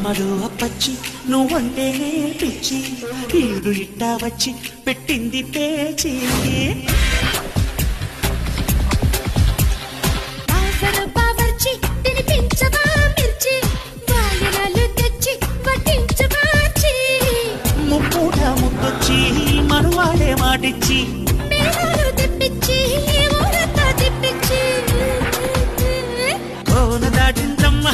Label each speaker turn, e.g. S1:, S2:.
S1: అమ్మడు అప్పచ్చి నువ్వంటే పిచ్చి ఈడు ఇట్టా వచ్చి పెట్టింది పేచి ముప్పూట ముద్దొచ్చి మనువాడే మాటిచ్చి కోన దాటిందమ్మ